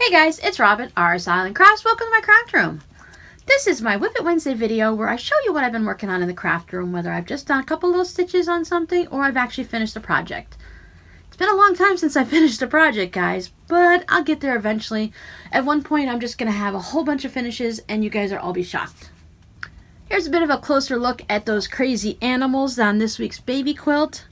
Hey guys, it's Robin, RsIslandCrafts. Welcome to my craft room. This is my WiP It Wednesday video where I show you what I've been working on in the craft room, whether I've just done a couple little stitches on something or I've actually finished a project. It's been a long time since I finished a project, guys, but I'll get there eventually. At one point, I'm just going to have a whole bunch of finishes and you guys are all be shocked. Here's a bit of a closer look at those crazy animals on this week's baby quilt.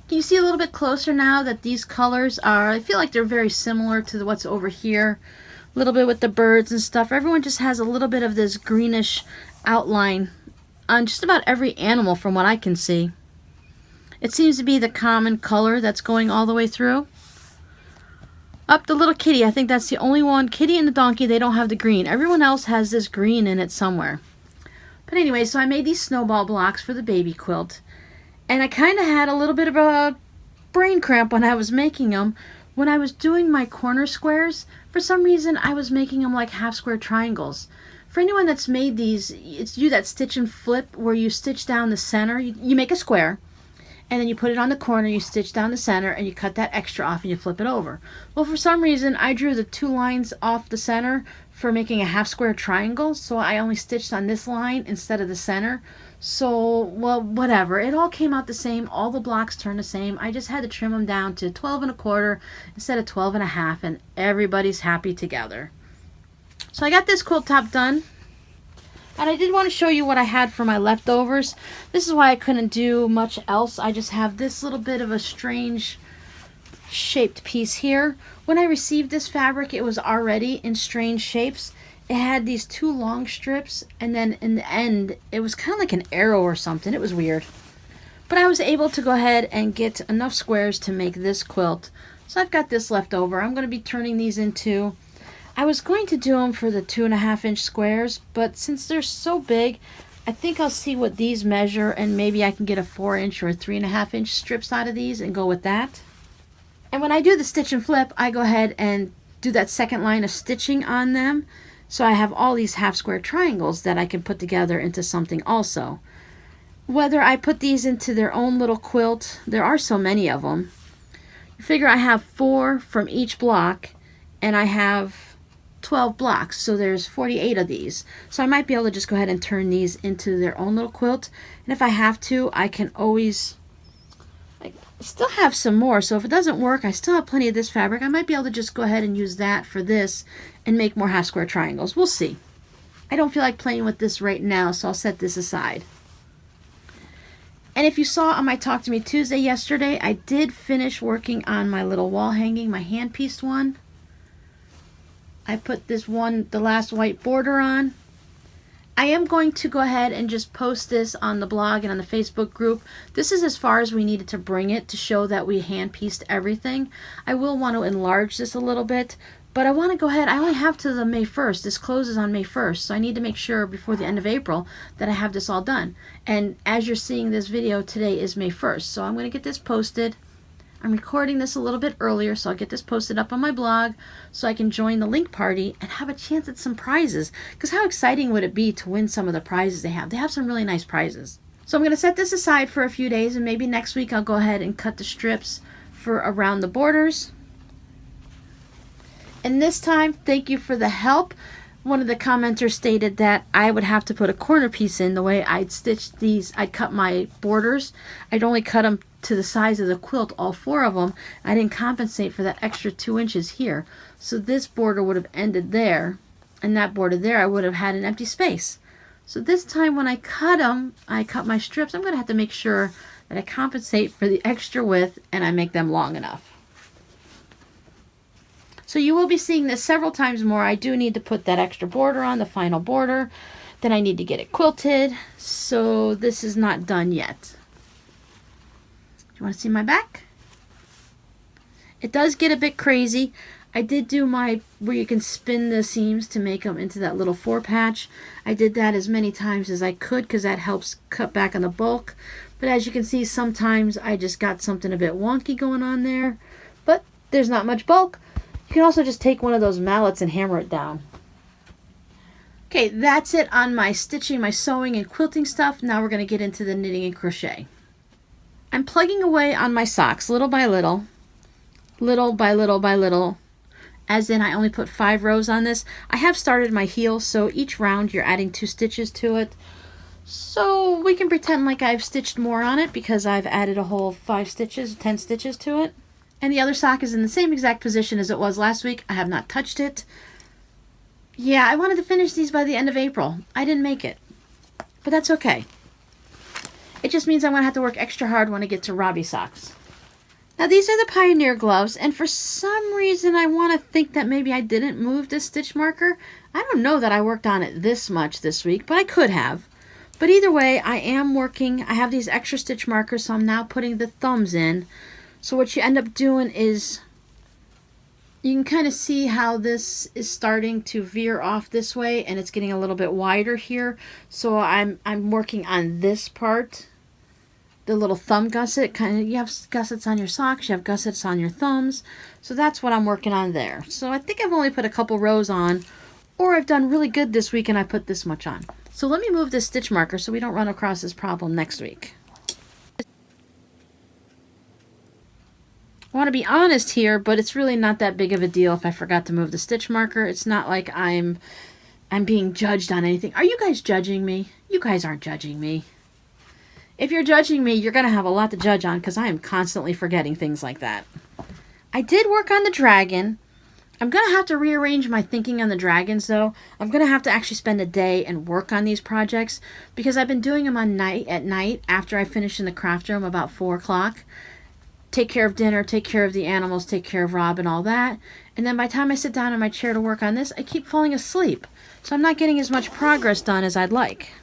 Can you see a little bit closer now that these colors are, I feel like they're very similar to what's over here. A little bit with the birds and stuff. Everyone just has a little bit of this greenish outline on just about every animal from what I can see. It seems to be the common color that's going all the way through. Up the little kitty, I think that's the only one. Kitty and the donkey, they don't have the green. Everyone else has this green in it somewhere. But anyway, so I made these snowball blocks for the baby quilt. And I kind of had a little bit of a brain cramp when I was making them. When I was doing my corner squares, for some reason I was making them like half square triangles. For anyone that's made these, it's you that stitch and flip where you stitch down the center. You make a square and then you put it on the corner, you stitch down the center and you cut that extra off and you flip it over. Well, for some reason I drew the two lines off the center for making a half square triangle, so I only stitched on this line instead of the center. So, well, whatever. It all came out the same. All the blocks turned the same. I just had to trim them down to 12 1/4 instead of 12 1/2, and everybody's happy together. So I got this quilt top done. And I did want to show you what I had for my leftovers. This is why I couldn't do much else. I just have this little bit of a strange shaped piece here. When I received this fabric, it was already in strange shapes. It had these two long strips, and then in the end, it was kind of like an arrow or something. It was weird. But I was able to go ahead and get enough squares to make this quilt. So I've got this left over. I'm going to be turning these into... I was going to do them for the 2.5 inch squares, but since they're so big, I think I'll see what these measure, and maybe I can get a 4 inch or a 3.5 inch strips out of these and go with that. And when I do the stitch and flip, I go ahead and do that second line of stitching on them. So I have all these half square triangles that I can put together into something also. Whether I put these into their own little quilt, there are so many of them. You figure I have 4 from each block, and I have 12 blocks, so there's 48 of these. So I might be able to just go ahead and turn these into their own little quilt. And if I have to, I can always... I still have some more, so if it doesn't work, I still have plenty of this fabric. I might be able to just go ahead and use that for this and make more half square triangles. We'll see. I don't feel like playing with this right now, so I'll set this aside. And if you saw on my Talk to Me Tuesday yesterday, I did finish working on my little wall hanging, my hand pieced one. I put this one, the last white border on. I am going to go ahead and just post this on the blog and on the Facebook group. This is as far as we needed to bring it to show that we hand pieced everything. I will want to enlarge this a little bit, but I want to go ahead. I only have to the May 1st. This closes on May 1st, so I need to make sure before the end of April that I have this all done. And as you're seeing this video, today is May 1st, so I'm going to get this posted. I'm recording this a little bit earlier, so I'll get this posted up on my blog so I can join the link party and have a chance at some prizes. Because how exciting would it be to win some of the prizes they have? They have some really nice prizes. So I'm going to set this aside for a few days, and maybe next week I'll go ahead and cut the strips for around the borders. And this time, thank you for the help. One of the commenters stated that I would have to put a corner piece in the way I'd stitched these. I'd cut my borders. I'd only cut them to the size of the quilt, all 4 of them. I didn't compensate for that extra 2 inches here. So this border would have ended there, and that border there, I would have had an empty space. So this time when I cut them, I cut my strips, I'm going to have to make sure that I compensate for the extra width and I make them long enough. So you will be seeing this several times more. I do need to put that extra border on, the final border. Then I need to get it quilted. So this is not done yet. Do you want to see my back? It does get a bit crazy. I did do my, where you can spin the seams to make them into that little 4 patch. I did that as many times as I could because that helps cut back on the bulk. But as you can see, sometimes I just got something a bit wonky going on there. But there's not much bulk. You can also just take one of those mallets and hammer it down. Okay, that's it on my stitching, my sewing and quilting stuff. Now we're going to get into the knitting and crochet. I'm plugging away on my socks little by little. little by little by little, as in I only put 5 rows on this. I have started my heel, so each round you're adding 2 stitches to it. So we can pretend like I've stitched more on it because I've added a whole 5 stitches, 10 stitches to it. And the other sock is in the same exact position as it was last week. I have not touched it. Yeah, I wanted to finish these by the end of April. I didn't make it, but that's okay. It just means I'm going to have to work extra hard when I get to Robbie socks. Now these are the Pioneer gloves, and for some reason I want to think that maybe I didn't move this stitch marker. I don't know that I worked on it this much this week, but I could have. But either way, I am working. I have these extra stitch markers, so I'm now putting the thumbs in. So what you end up doing is, you can kind of see how this is starting to veer off this way, and it's getting a little bit wider here. So I'm working on this part, the little thumb gusset. Kind of, you have gussets on your socks, you have gussets on your thumbs. So that's what I'm working on there. So I think I've only put a couple rows on, or I've done really good this week and I put this much on. So let me move this stitch marker so we don't run across this problem next week. I want to be honest here, but it's really not that big of a deal if I forgot to move the stitch marker. It's not like I'm being judged on anything. Are you guys judging me? You guys aren't judging me. If you're judging me, you're going to have a lot to judge on because I am constantly forgetting things like that. I did work on the dragon. I'm going to have to rearrange my thinking on the dragons, though. I'm going to have to actually spend a day and work on these projects because I've been doing them at night after I finish in the craft room about 4 o'clock. Take care of dinner, take care of the animals, take care of Rob and all that. And then by the time I sit down in my chair to work on this, I keep falling asleep. So I'm not getting as much progress done as I'd like.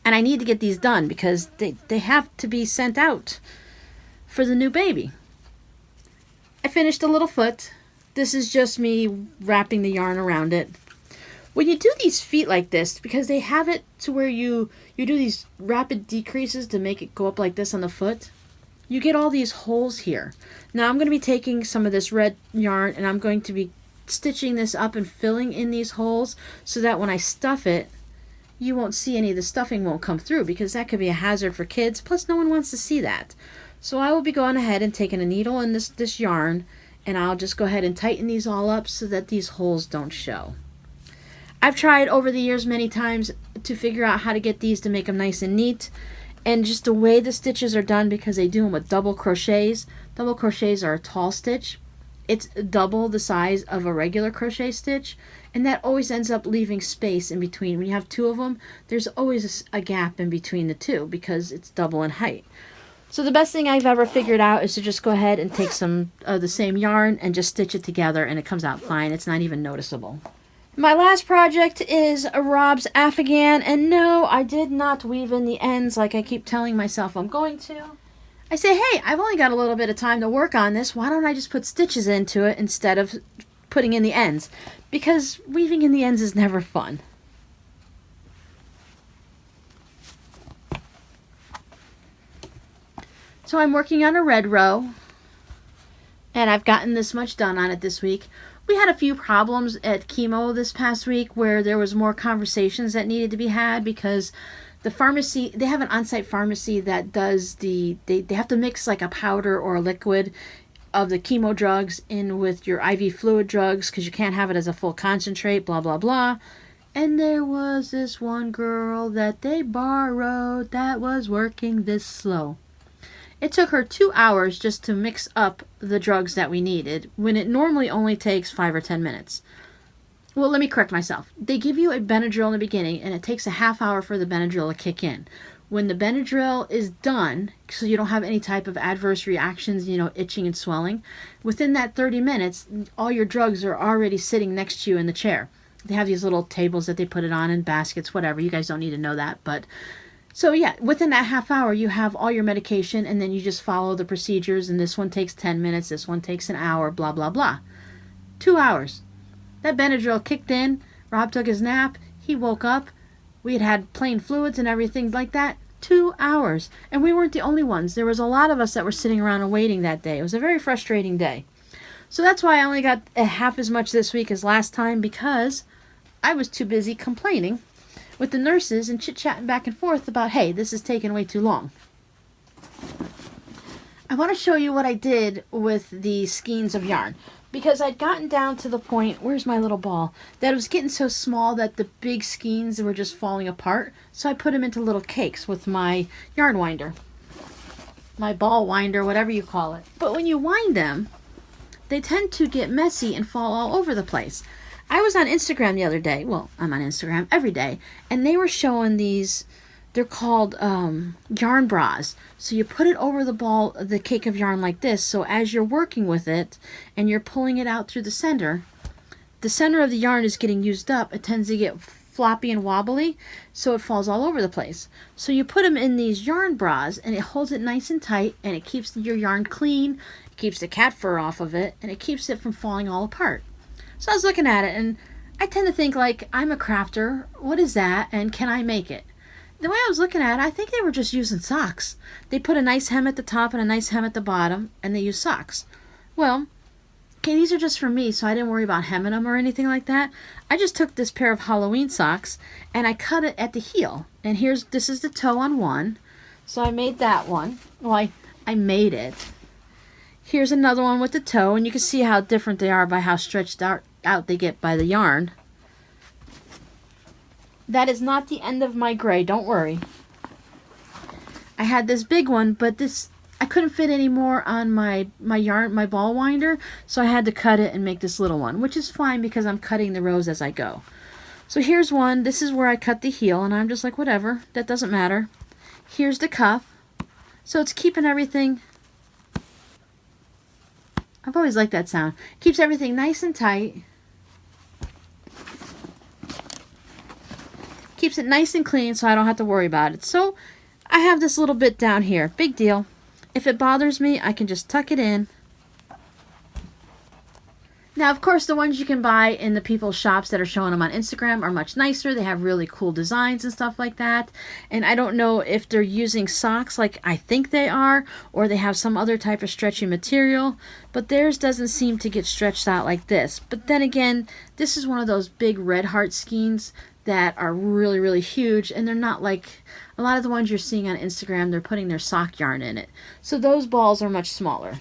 And I need to get these done because they have to be sent out for the new baby. I finished a little foot. This is just me wrapping the yarn around it. When you do these feet like this, because they have it to where you do these rapid decreases to make it go up like this on the foot, you get all these holes here. Now I'm going to be taking some of this red yarn and I'm going to be stitching this up and filling in these holes so that when I stuff it, you won't see any of the stuffing won't come through because that could be a hazard for kids. Plus no one wants to see that. So I will be going ahead and taking a needle and this yarn, and I'll just go ahead and tighten these all up so that these holes don't show. I've tried over the years many times to figure out how to get these to make them nice and neat. And just the way the stitches are done, because they do them with double crochets. Double crochets are a tall stitch. It's double the size of a regular crochet stitch. And that always ends up leaving space in between. When you have 2 of them, there's always a gap in between the 2 because it's double in height. So the best thing I've ever figured out is to just go ahead and take some of the same yarn and just stitch it together, and it comes out fine. It's not even noticeable. My last project is Rob's Afghan, and no, I did not weave in the ends like I keep telling myself I'm going to. I say, hey, I've only got a little bit of time to work on this. Why don't I just put stitches into it instead of putting in the ends? Because weaving in the ends is never fun. So I'm working on a red row, and I've gotten this much done on it this week. We had a few problems at chemo this past week where there was more conversations that needed to be had because the pharmacy, they have an on-site pharmacy that does they have to mix like a powder or a liquid of the chemo drugs in with your IV fluid drugs because you can't have it as a full concentrate, blah, blah, blah. And there was this one girl that they borrowed that was working this slow. It took her 2 hours just to mix up the drugs that we needed, when it normally only takes 5 or 10 minutes. Well, let me correct myself. They give you a Benadryl in the beginning, and it takes a half hour for the Benadryl to kick in. When the Benadryl is done, so you don't have any type of adverse reactions, itching and swelling, within that 30 minutes, all your drugs are already sitting next to you in the chair. They have these little tables that they put it on in baskets, whatever. You guys don't need to know that, but... So yeah, within that half hour, you have all your medication, and then you just follow the procedures, and this one takes 10 minutes, this one takes an hour, blah, blah, blah. 2 hours. That Benadryl kicked in, Rob took his nap, he woke up, we had plain fluids and everything like that. 2 hours. And we weren't the only ones. There was a lot of us that were sitting around and waiting that day. It was a very frustrating day. So that's why I only got half as much this week as last time, because I was too busy complaining with the nurses and chit-chatting back and forth about, hey, this is taking way too long. I want to show you what I did with the skeins of yarn, because I'd gotten down to the point, where's my little ball, that it was getting so small that the big skeins were just falling apart. So I put them into little cakes with my yarn winder, my ball winder, whatever you call it. But when you wind them, they tend to get messy and fall all over the place. I was on Instagram the other day. Well, I'm on Instagram every day, and they were showing these. They're called yarn bras. So you put it over the cake of yarn like this. So as you're working with it and you're pulling it out through the center of the yarn is getting used up. It tends to get floppy and wobbly, so it falls all over the place. So you put them in these yarn bras, and it holds it nice and tight, and it keeps your yarn clean. It keeps the cat fur off of it, and it keeps it from falling all apart. So I was looking at it, and I tend to think, like, I'm a crafter. What is that, and can I make it? The way I was looking at it, I think they were just using socks. They put a nice hem at the top and a nice hem at the bottom, and they use socks. Well, okay, these are just for me, so I didn't worry about hemming them or anything like that. I just took this pair of Halloween socks, and I cut it at the heel. And this is the toe on one. So I made that one. Well, I made it. Here's another one with the toe, and you can see how different they are by how stretched out they get by the yarn. That is not the end of my gray, don't worry. I had this big one, but I couldn't fit any more on my ball winder, so I had to cut it and make this little one, which is fine because I'm cutting the rows as I go. So here's one. This is where I cut the heel, and I'm just like, whatever, that doesn't matter. Here's the cuff. So it's keeping everything, I've always liked that sound, keeps everything nice and tight. Keeps it nice and clean so I don't have to worry about it. So I have this little bit down here. Big deal. If it bothers me, I can just tuck it in. Now, of course, the ones you can buy in the people's shops that are showing them on Instagram are much nicer. They have really cool designs and stuff like that. And I don't know if they're using socks like I think they are, or they have some other type of stretchy material. But theirs doesn't seem to get stretched out like this. But then again, this is one of those big red heart skeins that are really, really huge, and they're not like a lot of the ones you're seeing on Instagram. They're putting their sock yarn in it. So those balls are much smaller.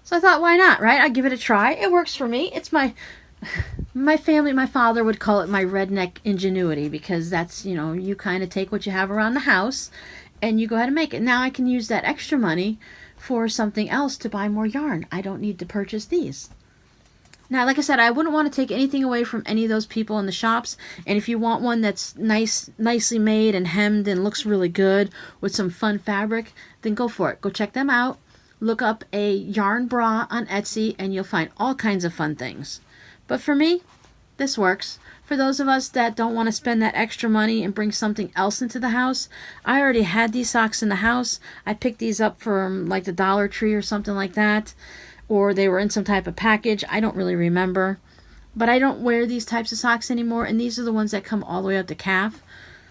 So I thought, why not, right? I'll give it a try. It works for me. It's my family, my father would call it my redneck ingenuity, because that's, you kind of take what you have around the house and you go ahead and make it. Now I can use that extra money for something else to buy more yarn. I don't need to purchase these. Now, like I said, I wouldn't want to take anything away from any of those people in the shops. And if you want one that's nicely made and hemmed and looks really good with some fun fabric, then go for it. Go check them out. Look up a yarn bra on Etsy, and you'll find all kinds of fun things. But for me, this works. For those of us that don't want to spend that extra money and bring something else into the house, I already had these socks in the house. I picked these up from like the Dollar Tree or something like that. Or they were in some type of package. I don't really remember. But I don't wear these types of socks anymore, and these are the ones that come all the way up to calf.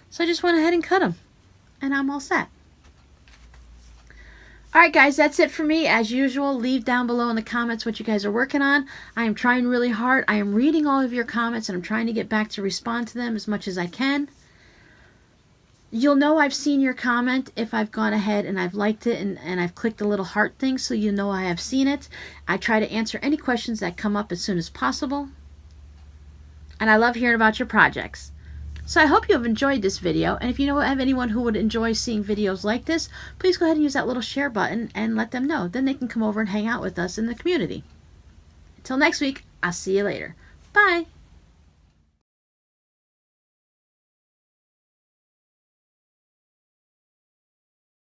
So I just went ahead and cut them, and I'm all set. Alright guys, that's it for me. As usual, leave down below in the comments what you guys are working on. I am trying really hard. I am reading all of your comments, and I'm trying to get back to respond to them as much as I can. You'll know I've seen your comment if I've gone ahead and I've liked it and I've clicked the little heart thing, so you know I have seen it. I try to answer any questions that come up as soon as possible. And I love hearing about your projects. So I hope you have enjoyed this video, and if you know of anyone who would enjoy seeing videos like this, please go ahead and use that little share button and let them know. Then they can come over and hang out with us in the community. Until next week, I'll see you later. Bye!